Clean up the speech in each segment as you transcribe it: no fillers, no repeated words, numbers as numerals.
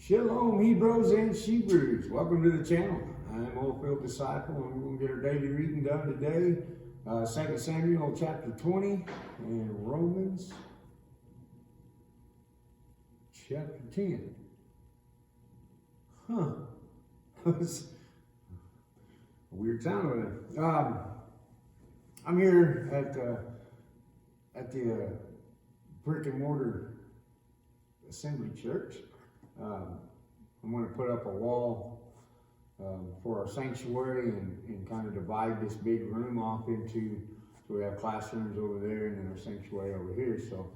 Shalom, Hebrews and Shebrews. Welcome to the channel. I'm Oilfield Disciple, and we're going to get our daily reading done today. 2 Samuel chapter 20 and Romans chapter 10. It's a weird time with it. I'm here at the brick and mortar assembly church. I'm going to put up a wall for our sanctuary and kind of divide this big room off into, so we have classrooms over there and then our sanctuary over here. So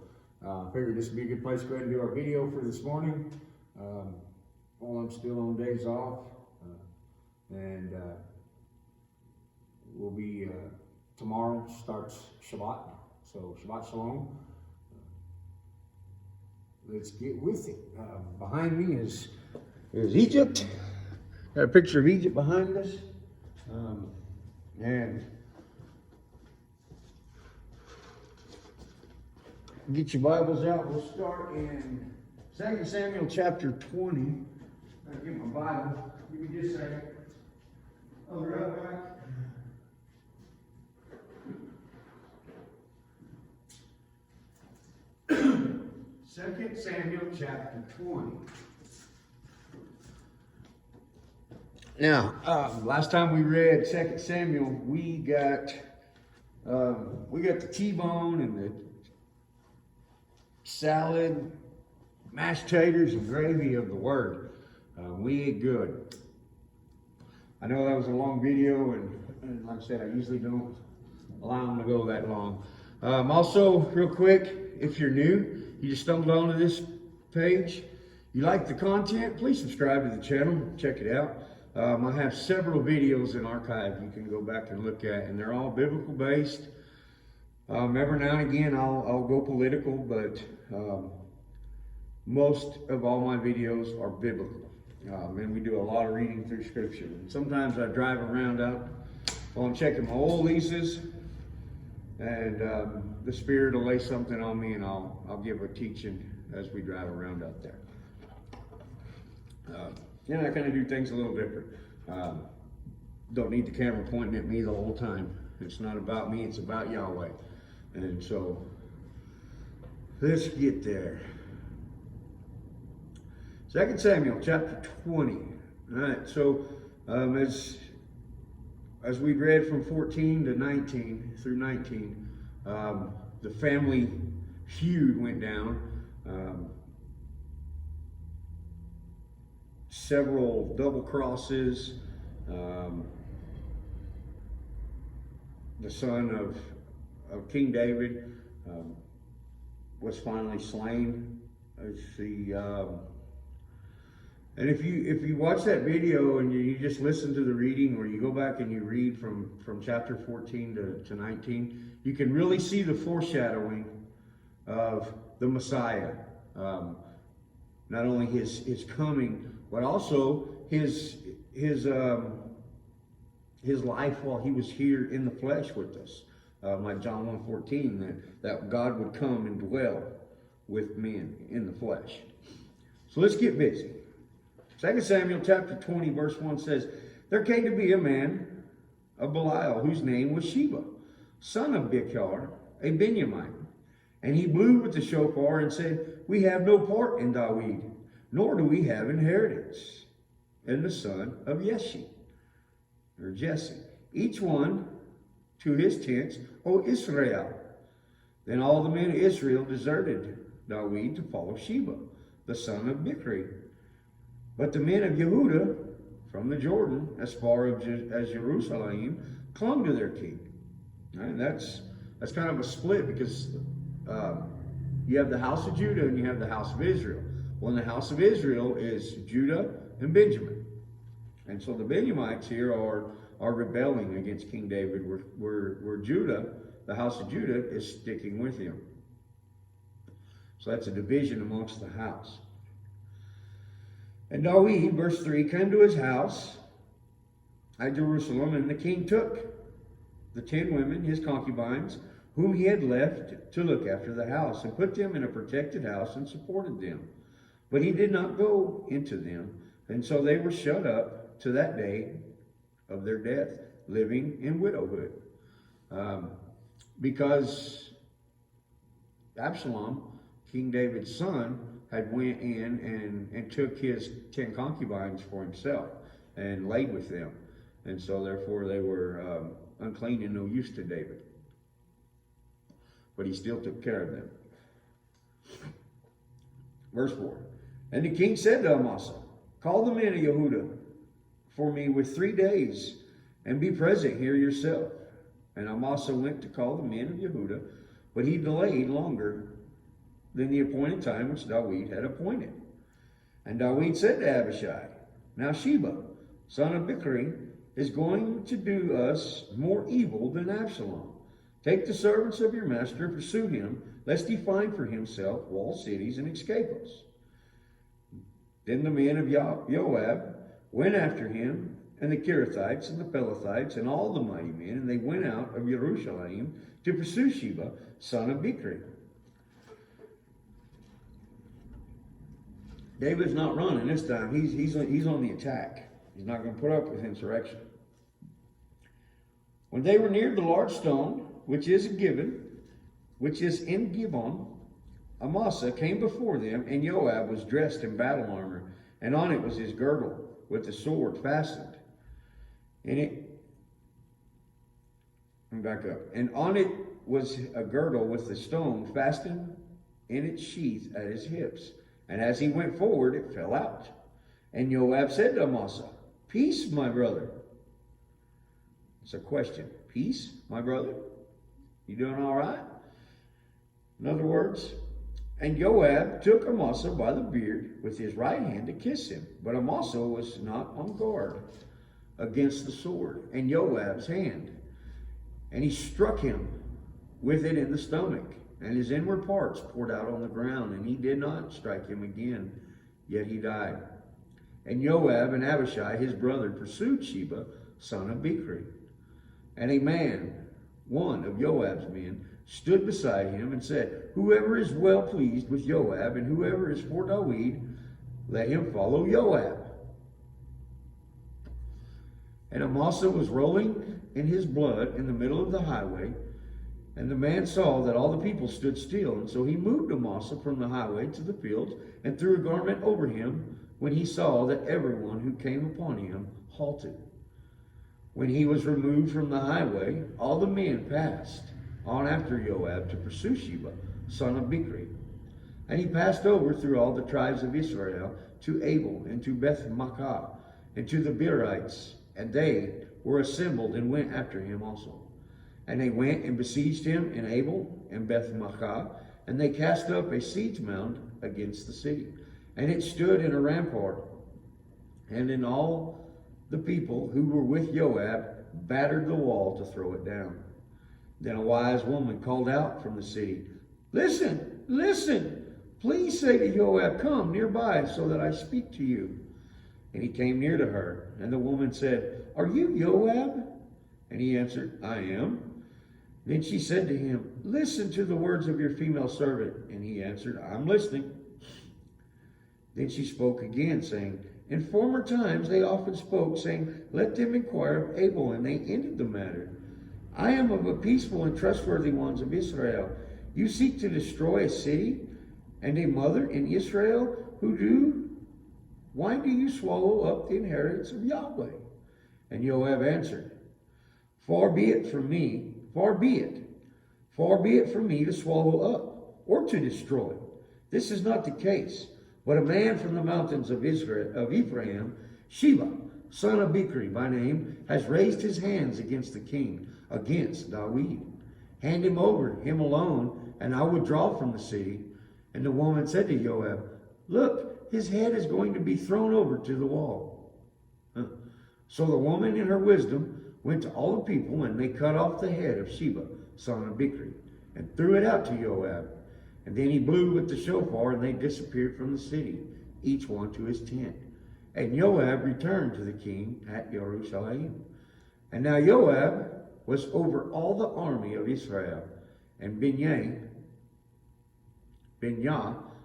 I figured this would be a good place to go ahead and do our video for this morning while I'm still on days off. And we'll be, tomorrow starts Shabbat, so Shabbat Shalom. Let's get with it. Behind me is Egypt. Got a picture of Egypt behind us. And get your Bibles out. We'll start in 2 Samuel chapter 20. I'll get my Bible. Give me just a second. Oh, right. 2 Samuel chapter 20. Now, last time we read 2 Samuel, we got the T-bone and the salad, mashed taters, and gravy of the Word. We ate good. I know that was a long video, and like I said, I usually don't allow them to go that long. Also, real quick, if you're new, you just stumbled onto this page, you like the content, please subscribe to the channel, check it out. I have several videos in archive you can go back and look at, and they're all biblical based. Every now and again I'll go political, but most of all my videos are biblical. And we do a lot of reading through scripture. And sometimes I drive around out while I'm checking my oil leases, and the Spirit will lay something on me, and I'll give a teaching as we drive around out there. I kind of do things a little different. Don't need the camera pointing at me the whole time. It's not about me, it's about Yahweh. And so, let's get there. 2 Samuel chapter 20. All right, so as we read from 14 to 19 through 19, the family feud went down. Several double crosses. The son of King David was finally slain. And if you watch that video and you just listen to the reading, or you go back and you read from chapter 14 to 19, you can really see the foreshadowing of the Messiah. Not only his coming, but also his life while he was here in the flesh with us. Like John 1:14, that God would come and dwell with men in the flesh. So let's get busy. 2 Samuel chapter 20 verse 1 says, "There came to be a man of Belial, whose name was Sheba, son of Bichar, a Benjamite. And he blew with the shofar and said, We have no part in David, nor do we have inheritance in the son of Jesse, each one to his tents, O Israel. Then all the men of Israel deserted David to follow Sheba, the son of Bichri. But the men of Yehudah from the Jordan, as far as Jerusalem, clung to their king." And that's kind of a split, because you have the house of Judah and you have the house of Israel. Well, in the house of Israel is Judah and Benjamin. And so the Benjamites here are rebelling against King David, where Judah, the house of Judah, is sticking with him. So that's a division amongst the house. "And David," verse 3, "came to his house at Jerusalem, and the king took the 10 women, his concubines, whom he had left to look after the house, and put them in a protected house and supported them. But he did not go into them, and so they were shut up to that day of their death, living in widowhood. Because Absalom, King David's son, had went in and took his 10 concubines for himself and laid with them. And so therefore they were unclean and no use to David. But he still took care of them. Verse 4. And the king said to Amasa, call the men of Yehuda for me with 3 days, and be present here yourself. And Amasa went to call the men of Yehuda, but he delayed longer than the appointed time which David had appointed. And David said to Abishai, now Sheba, son of Bichri, is going to do us more evil than Absalom. Take the servants of your master and pursue him, lest he find for himself walled cities and escape us. Then the men of Joab went after him, and the Kirithites and the Pelethites and all the mighty men, and they went out of Jerusalem to pursue Sheba, son of Bichri. David's not running this time. He's on the attack. He's not going to put up with insurrection. When they were near the large stone, which is in Gibeon, Amasa came before them, and Joab was dressed in battle armor, and on it was his girdle with the sword fastened. And on it was a girdle with the stone fastened in its sheath at his hips. And as he went forward, it fell out. And Joab said to Amasa, peace, my brother. It's a question. Peace, my brother? You doing all right? In other words, and Joab took Amasa by the beard with his right hand to kiss him. But Amasa was not on guard against the sword and Joab's hand. And he struck him with it in the stomach, and his inward parts poured out on the ground, and he did not strike him again, yet he died. And Joab and Abishai, his brother, pursued Sheba, son of Bichri. And a man, one of Joab's men, stood beside him and said, whoever is well pleased with Joab, and whoever is for David, let him follow Joab. And Amasa was rolling in his blood in the middle of the highway, and the man saw that all the people stood still, and so he moved Amasa from the highway to the fields, and threw a garment over him, when he saw that everyone who came upon him halted. When he was removed from the highway, all the men passed on after Joab to pursue Sheba, son of Bichri. And he passed over through all the tribes of Israel to Abel, and to Beth-Makkah, and to the Berites, and they were assembled and went after him also. And they went and besieged him in Abel and Beth-Makkah, and they cast up a siege mound against the city. And it stood in a rampart, and in all the people who were with Joab battered the wall to throw it down. Then a wise woman called out from the city, listen, listen, please say to Joab, come nearby so that I speak to you. And he came near to her, and the woman said, are you Joab? And he answered, I am. Then she said to him, listen to the words of your female servant. And he answered, I'm listening. Then she spoke again, saying, in former times they often spoke, saying, let them inquire of Abel, and they ended the matter. I am of a peaceful and trustworthy ones of Israel. You seek to destroy a city and a mother in Israel why do you swallow up the inheritance of Yahweh? And Joab answered, far be it from me to swallow up or to destroy. This is not the case. But a man from the mountains of Ephraim, Sheba, son of Bichri by name, has raised his hands against the king, against David. Hand him over, him alone, and I will withdraw from the city. And the woman said to Joab, look, his head is going to be thrown over to the wall. So the woman in her wisdom went to all the people, and they cut off the head of Sheba, son of Bichri, and threw it out to Joab. And then he blew with the shofar, and they disappeared from the city, each one to his tent. And Joab returned to the king at Jerusalem. And now Joab was over all the army of Israel. And Binyah,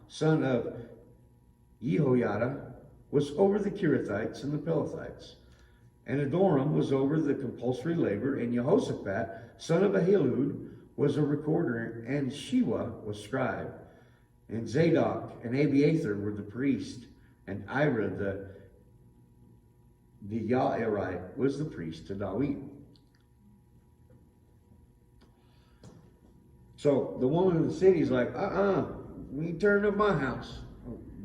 son of Jehoiada was over the Kirithites and the Pelethites, and Adoram was over the compulsory labor, and Jehoshaphat, son of Ahilud, was a recorder, and Shewa was scribe, and Zadok and Abiathar were the priest, and Ira the Yairite was the priest to David. So the woman of the city is like, we ain't turning up my house.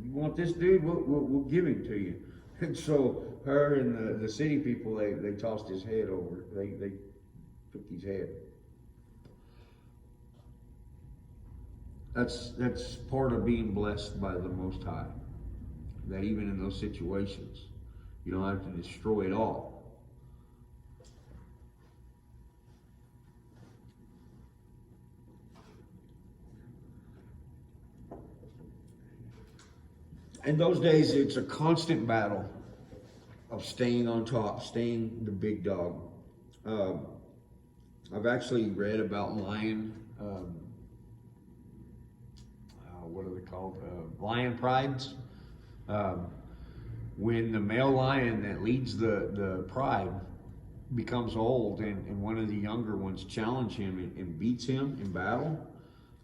You want this dude? We'll give him to you. And so her and the city people, they tossed his head over. They took his head. That's part of being blessed by the Most High. That even in those situations, you don't have to destroy it all. In those days, it's a constant battle of staying on top, staying the big dog. I've actually read about lion, what are they called? Lion prides. When the male lion that leads the pride becomes old and one of the younger ones challenge him and beats him in battle,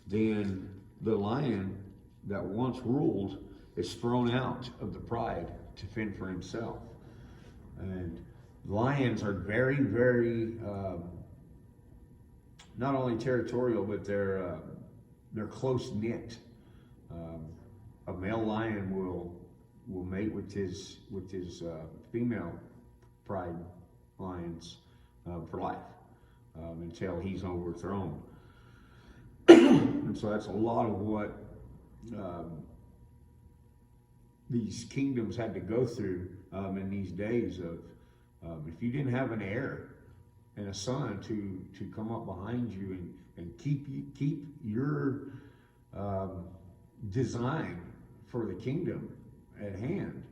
then the lion that once ruled is thrown out of the pride to fend for himself. And lions are very, very, not only territorial, but they're close knit. A male lion will mate with his female pride lions for life until he's overthrown. And so that's a lot of what these kingdoms had to go through in these days of if you didn't have an heir and a son to come up behind you and keep your design for the kingdom at hand,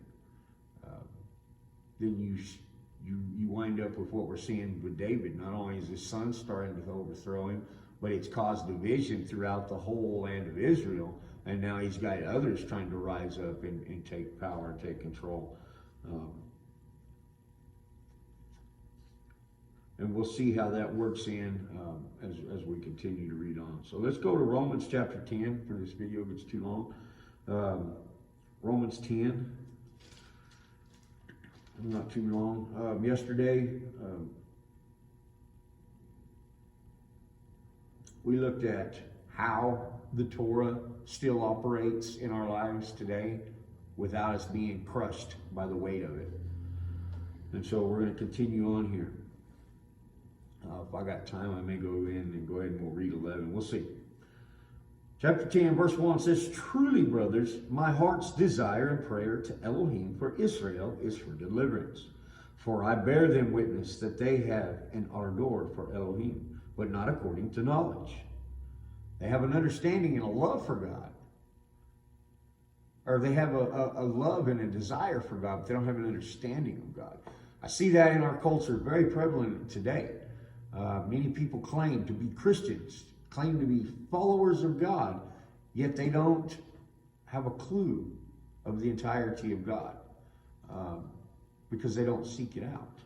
then you wind up with what we're seeing with David. Not only is his son starting to overthrow him, but it's caused division throughout the whole land of Israel. And now he's got others trying to rise up and take power and take control. And we'll see how that works in as we continue to read on. So let's go to Romans chapter 10 for this video if it's too long. Romans 10. Not too long. Yesterday, we looked at how the Torah still operates in our lives today without us being crushed by the weight of it. And so we're going to continue on here. If I got time, I may go in and go ahead and we'll read 11. We'll see. Chapter 10, verse 1 says, "Truly, brothers, my heart's desire and prayer to Elohim for Israel is for deliverance. For I bear them witness that they have an ardor for Elohim, but not according to knowledge. They have an understanding and a love for God." Or they have a love and a desire for God, but they don't have an understanding of God. I see that in our culture, very prevalent today. Many people claim to be Christians, claim to be followers of God, yet they don't have a clue of the entirety of God because they don't seek it out.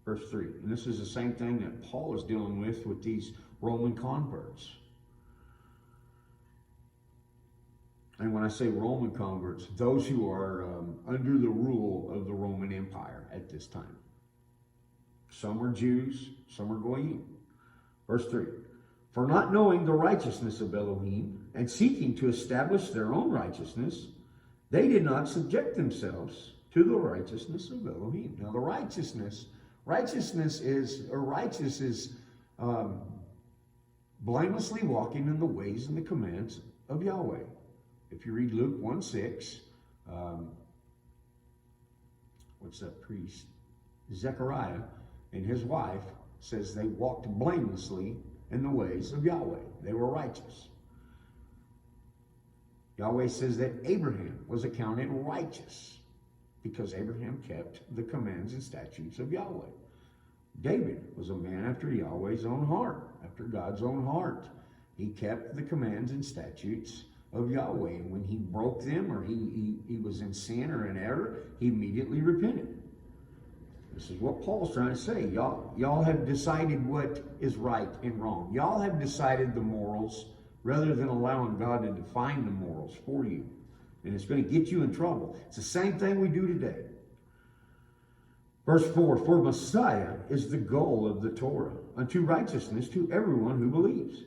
Verse 3, and this is the same thing that Paul is dealing with these Roman converts. And when I say Roman converts, those who are under the rule of the Roman Empire at this time. Some are Jews, some are Goyim. Verse 3, "For not knowing the righteousness of Elohim and seeking to establish their own righteousness, they did not subject themselves to the righteousness of Elohim." Now the righteous is blamelessly walking in the ways and the commands of Yahweh. If you read Luke 1:6, what's that priest? Zechariah and his wife says they walked blamelessly in the ways of Yahweh. They were righteous. Yahweh says that Abraham was accounted righteous because Abraham kept the commands and statutes of Yahweh. David was a man after Yahweh's own heart, after God's own heart. He kept the commands and statutes of Yahweh. And when he broke them, or he was in sin or in error, he immediately repented. This is what Paul's trying to say. Y'all have decided what is right and wrong. Y'all have decided the morals rather than allowing God to define the morals for you. And it's going to get you in trouble. It's the same thing we do today. Verse 4, for Messiah is the goal of the Torah, unto righteousness to everyone who believes.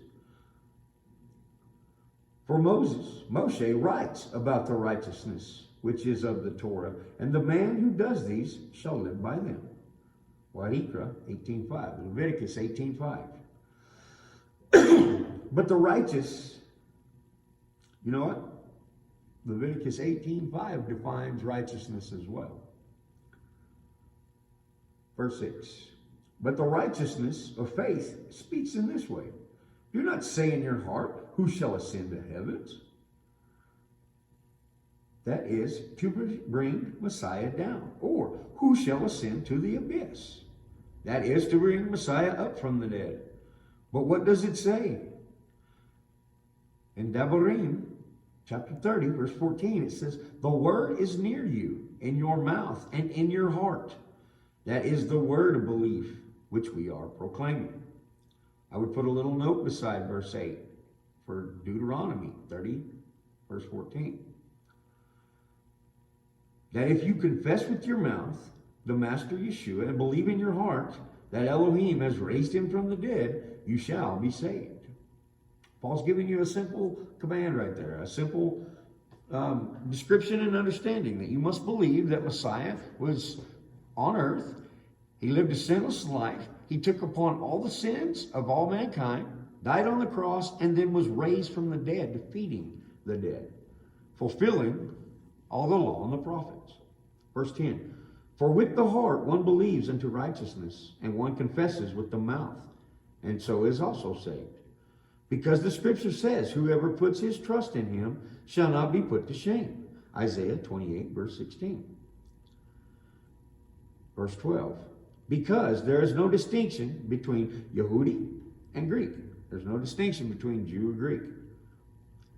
For Moshe writes about the righteousness which is of the Torah, and the man who does these shall live by them. Wa'ikra 18:5, Leviticus 18:5. But the righteous, you know what? Leviticus 18:5 defines righteousness as well. Verse 6, but the righteousness of faith speaks in this way. Do not say in your heart, who shall ascend to heavens? That is, to bring Messiah down. Or, who shall ascend to the abyss? That is, to bring Messiah up from the dead. But what does it say? In Devarim, chapter 30, verse 14, it says, the word is near you, in your mouth and in your heart. That is the word of belief, which we are proclaiming. I would put a little note beside verse 8 for Deuteronomy 30, verse 14. That if you confess with your mouth the Master Yeshua and believe in your heart that Elohim has raised him from the dead, you shall be saved. Paul's giving you a simple command right there, a simple description and understanding that you must believe that Messiah was on earth. He lived a sinless life. He took upon all the sins of all mankind, died on the cross, and then was raised from the dead, defeating the dead, fulfilling all the law and the prophets. Verse 10, for with the heart one believes unto righteousness, and one confesses with the mouth, and so is also saved. Because the scripture says, whoever puts his trust in him shall not be put to shame. Isaiah 28, verse 16. Verse 12, because there is no distinction between Yehudi and Greek. There's no distinction between Jew or Greek,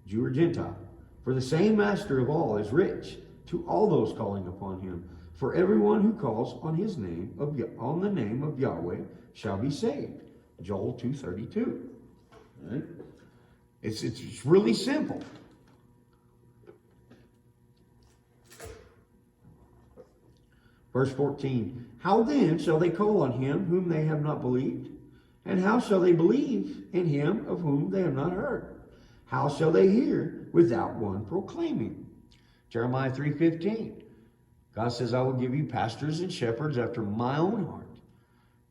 Jew or Gentile. For the same master of all is rich to all those calling upon him. For everyone who calls on his name, on the name of Yahweh, shall be saved. Joel 2:32. Right? It's really simple. Verse 14, how then shall they call on him whom they have not believed? And how shall they believe in him of whom they have not heard? How shall they hear without one proclaiming? Jeremiah 3:15. God says, I will give you pastors and shepherds after my own heart,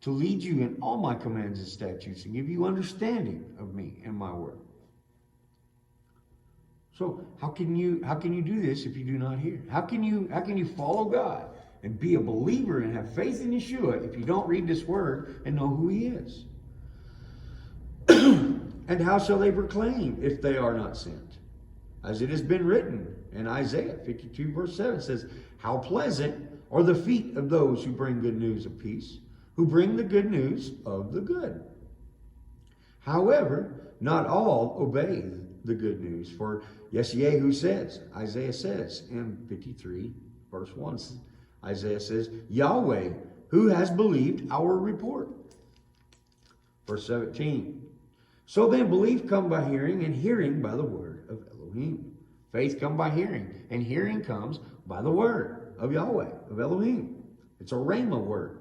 to lead you in all my commands and statutes, and give you understanding of me and my word. So how can you do this if you do not hear? How can you follow God and be a believer and have faith in Yeshua if you don't read this word and know who he is? And how shall they proclaim if they are not sent? As it has been written in Isaiah 52 verse 7 says, how pleasant are the feet of those who bring good news of peace, who bring the good news of the good. However, not all obey the good news. For Yeshayahu says, Isaiah says in 53 verse 1, Isaiah says, Yahweh, who has believed our report? Verse 17, so then belief come by hearing, and hearing by the word of Elohim. Faith come by hearing, and hearing comes by the word of Yahweh, of Elohim. It's a Rhema word.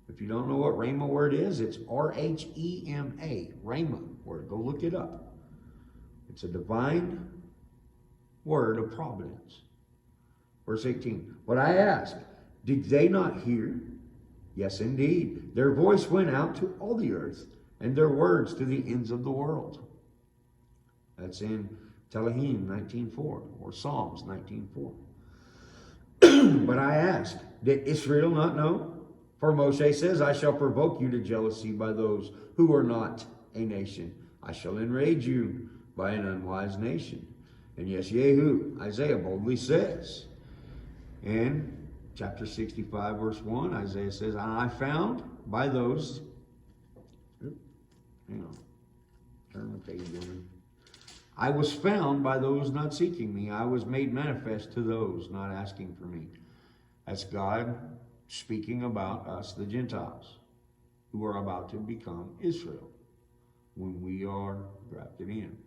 If you don't know what Rhema word is, it's R-H-E-M-A, Rhema word. Go look it up. It's a divine word of providence. Verse 18, but I ask, did they not hear? Yes, indeed. Their voice went out to all the earth, and their words to the ends of the world. That's in Telahim 19:4, or Psalms 19:4. But I ask, did Israel not know? For Moshe says, I shall provoke you to jealousy by those who are not a nation. I shall enrage you by an unwise nation. And Yeshayahu, Isaiah boldly says, in chapter 65, verse 1, Isaiah says, I found by those, hang on, turn the page over. I was found by those not seeking me. I was made manifest to those not asking for me. That's God speaking about us, the Gentiles, who are about to become Israel when we are grafted in.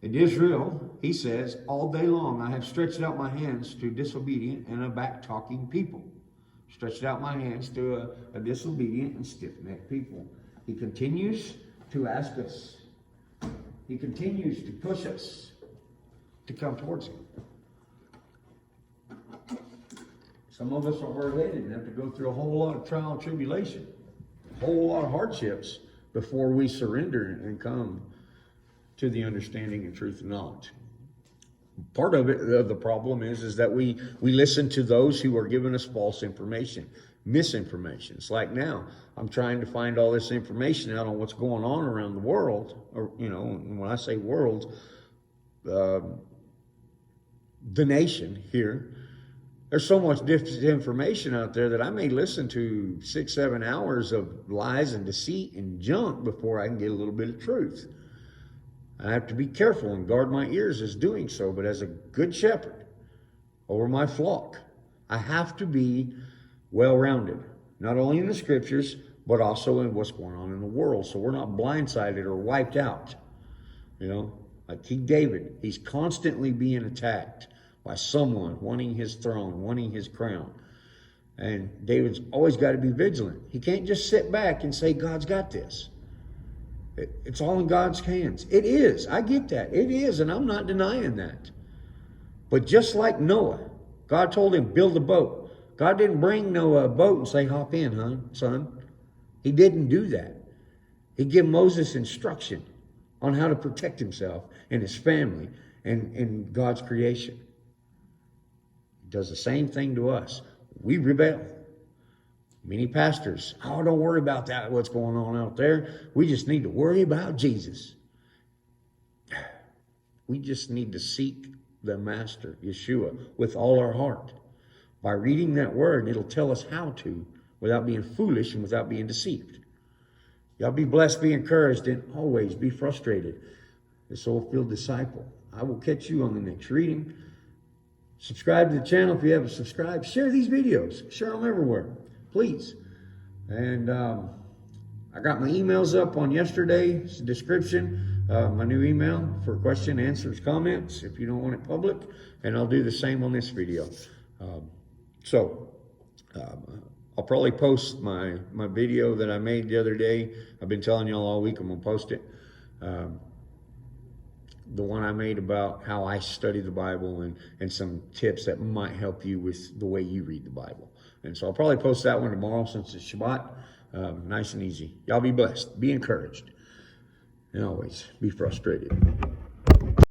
In Israel, he says, all day long I have stretched out my hands to disobedient and a back-talking people. Stretched out my hands to a disobedient and stiff-necked people. He continues to ask us. He continues to push us to come towards him. Some of us are hard-headed and have to go through a whole lot of trial and tribulation, a whole lot of hardships before we surrender and come to the understanding and truth and knowledge. Part of it, the problem is that we listen to those who are giving us false information, misinformation. It's like now, I'm trying to find all this information out on what's going on around the world, or, you know, and when I say world, the nation here. There's so much information out there that I may listen to 6-7 hours of lies and deceit and junk before I can get a little bit of truth. I have to be careful and guard my ears as doing so, but as a good shepherd over my flock, I have to be well-rounded, not only in the scriptures, but also in what's going on in the world, so we're not blindsided or wiped out. You know, like King David, he's constantly being attacked by someone wanting his throne, wanting his crown. And David's always got to be vigilant. He can't just sit back and say, God's got this. It's all in God's hands. It is. I get that. It is, and I'm not denying that. But just like Noah, God told him, build a boat. God didn't bring Noah a boat and say, hop in, son. He didn't do that. He gave Moses instruction on how to protect himself and his family and God's creation. He does the same thing to us. We rebel. Many pastors, oh, don't worry about that, what's going on out there. We just need to worry about Jesus. We just need to seek the Master, Yeshua, with all our heart. By reading that word, it'll tell us how to, without being foolish and without being deceived. Y'all be blessed, be encouraged, and always be frustrated. The soul-filled disciple. I will catch you on the next reading. Subscribe to the channel if you haven't subscribed. Share these videos. Share them everywhere, please. And I got my emails up on yesterday's description. My new email for question, answers, comments, if you don't want it public. And I'll do the same on this video. I'll probably post my video that I made the other day. I've been telling y'all all week I'm going to post it. The one I made about how I study the Bible and some tips that might help you with the way you read the Bible. And so I'll probably post that one tomorrow since it's Shabbat. Nice and easy. Y'all be blessed. Be encouraged. And always be frustrated.